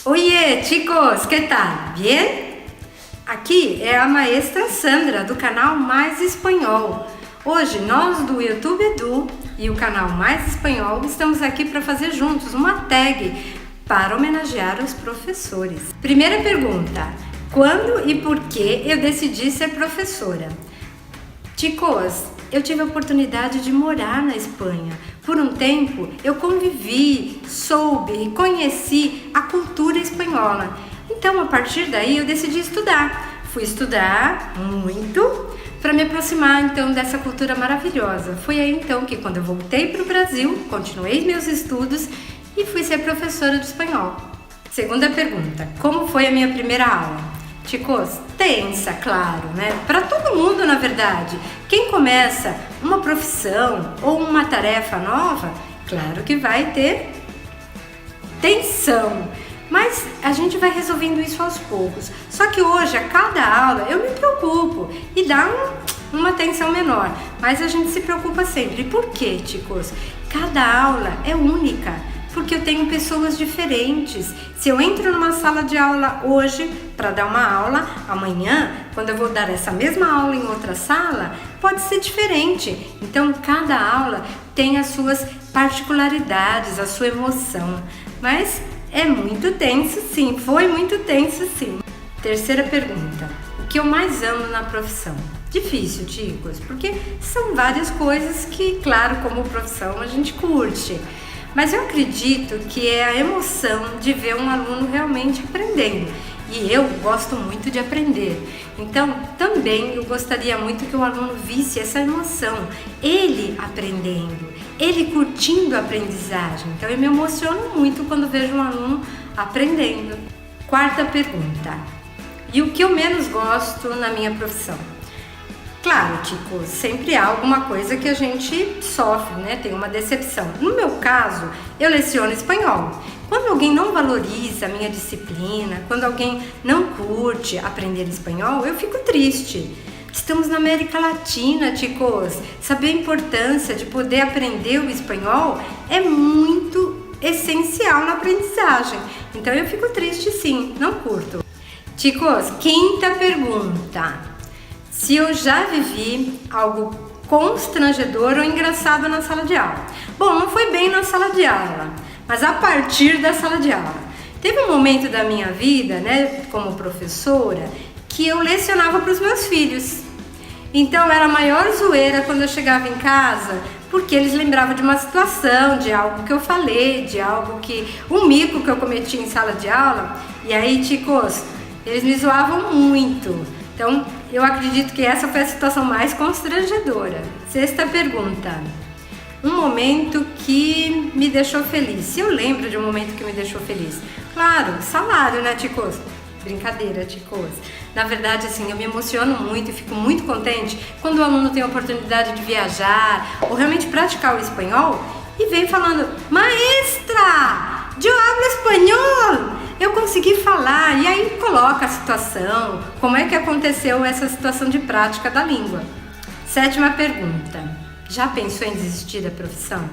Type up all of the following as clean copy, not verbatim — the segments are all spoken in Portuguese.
Oiê, chicos, que tal? Bien? Aqui é a maestra Sandra do canal Mais Espanhol. Hoje nós do YouTube Edu e o canal Mais Espanhol estamos aqui para fazer juntos uma tag para homenagear os professores. Primeira pergunta: quando e por que eu decidi ser professora? Chicos, eu tive a oportunidade de morar na Espanha. Por um tempo eu convivi, soube e conheci a cultura espanhola. Então, a partir daí eu decidi estudar. Fui estudar muito para me aproximar então dessa cultura maravilhosa. Foi aí então que, quando eu voltei para o Brasil, continuei meus estudos e fui ser professora de espanhol. Segunda pergunta: como foi a minha primeira aula? Chicos, tensa, claro, né? Para todo mundo, na verdade. Quem começa uma profissão ou uma tarefa nova, claro que vai ter tensão. Mas a gente vai resolvendo isso aos poucos. Só que hoje, a cada aula, eu me preocupo e dá uma tensão menor. Mas a gente se preocupa sempre. Por quê, chicos? Cada aula é única, porque eu tenho pessoas diferentes. Se eu entro numa sala de aula hoje para dar uma aula, amanhã, quando eu vou dar essa mesma aula em outra sala, pode ser diferente. Então, cada aula tem as suas particularidades, a sua emoção. Mas é muito tenso, sim. Foi muito tenso, sim. Terceira pergunta: o que eu mais amo na profissão? Difícil, chicos, porque são várias coisas que, claro, como profissão a gente curte. Mas eu acredito que é a emoção de ver um aluno realmente aprendendo. E eu gosto muito de aprender. Então, também eu gostaria muito que o aluno visse essa emoção. Ele aprendendo, ele curtindo a aprendizagem. Então, eu me emociono muito quando vejo um aluno aprendendo. Quarta pergunta: e o que eu menos gosto na minha profissão? Claro, chicos, sempre há alguma coisa que a gente sofre, né? Tem uma decepção. No meu caso, eu leciono espanhol. Quando alguém não valoriza a minha disciplina, quando alguém não curte aprender espanhol, eu fico triste. Estamos na América Latina, chicos. Saber a importância de poder aprender o espanhol é muito essencial na aprendizagem. Então eu fico triste, sim, não curto. Chicos, quinta pergunta: se eu já vivi algo constrangedor ou engraçado na sala de aula? Bom, não foi bem na sala de aula, mas a partir da sala de aula. Teve um momento da minha vida, né, como professora, que eu lecionava para os meus filhos. Então era a maior zoeira quando eu chegava em casa, porque eles lembravam de uma situação, de algo que eu falei, de algo um mico que eu cometi em sala de aula. E aí, chicos, eles me zoavam muito. Então, eu acredito que essa foi a situação mais constrangedora. Sexta pergunta: um momento que me deixou feliz. Se eu lembro de um momento que me deixou feliz? Claro, salário, né, chicos? Brincadeira, chicos. Na verdade, assim, eu me emociono muito e fico muito contente quando o aluno tem a oportunidade de viajar ou realmente praticar o espanhol e vem falando: maestra, eu hablo espanhol! Eu consegui falar, e aí coloca a situação, como é que aconteceu essa situação de prática da língua. Sétima pergunta: já pensou em desistir da profissão?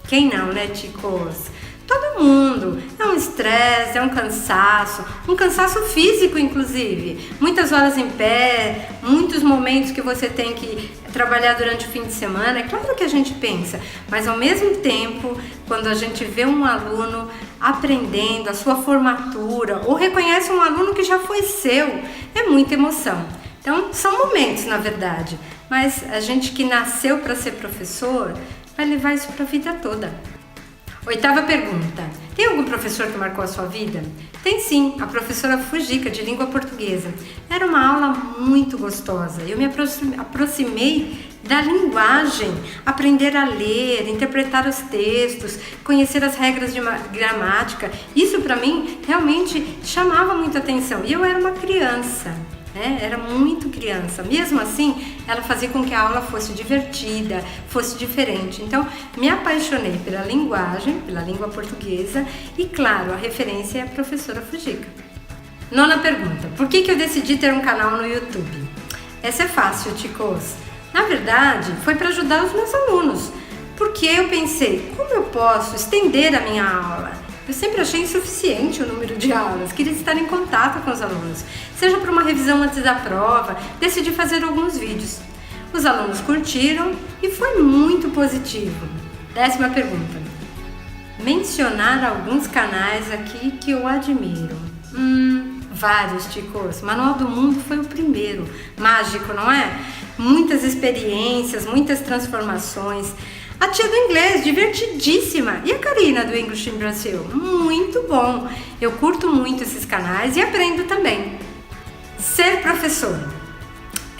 Quem não, né, chicos? Todo mundo. É um estresse, é um cansaço físico, inclusive. Muitas horas em pé, muitos momentos que você tem que trabalhar durante o fim de semana. É claro que a gente pensa, mas ao mesmo tempo, quando a gente vê um aluno aprendendo a sua formatura ou reconhece um aluno que já foi seu, é muita emoção. Então, são momentos, na verdade, mas a gente que nasceu para ser professor vai levar isso para a vida toda. Oitava pergunta: tem algum professor que marcou a sua vida? Tem sim, a professora Fujica, de língua portuguesa. Era uma aula muito gostosa. Eu me aproximei da linguagem, aprender a ler, interpretar os textos, conhecer as regras de gramática. Isso para mim realmente chamava muita atenção. E eu era uma criança, né? Era muito criança. Mesmo assim, ela fazia com que a aula fosse divertida, fosse diferente. Então, me apaixonei pela linguagem, pela língua portuguesa e, claro, a referência é a professora Fujica. Nona pergunta: por que eu decidi ter um canal no YouTube? Essa é fácil, chicos. Na verdade, foi para ajudar os meus alunos, porque eu pensei: como eu posso estender a minha aula? Eu sempre achei insuficiente o número de aulas, queria estar em contato com os alunos. Seja para uma revisão antes da prova, decidi fazer alguns vídeos. Os alunos curtiram e foi muito positivo. 10ª pergunta. Mencionar alguns canais aqui que eu admiro. Vários, ticos. Manual do Mundo foi o primeiro. Mágico, não é? Muitas experiências, muitas transformações. A tia do inglês, divertidíssima. E a Karina do English in Brasil? Muito bom. Eu curto muito esses canais e aprendo também. Ser professor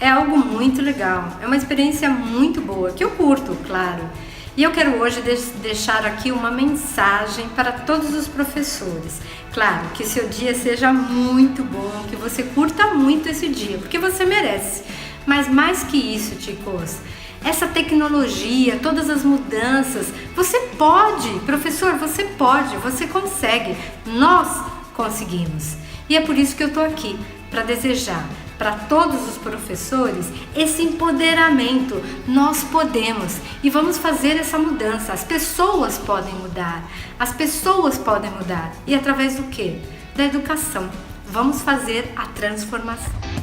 é algo muito legal. É uma experiência muito boa, que eu curto, claro. E eu quero hoje deixar aqui uma mensagem para todos os professores. Claro, que seu dia seja muito bom, que você curta muito esse dia, porque você merece. Mas mais que isso, ticos, essa tecnologia, todas as mudanças, você pode, professor, você pode, você consegue, nós conseguimos. E é por isso que eu tô aqui, para desejar para todos os professores esse empoderamento. Nós podemos e vamos fazer essa mudança. As pessoas podem mudar, as pessoas podem mudar. E através do quê? Da educação. Vamos fazer a transformação.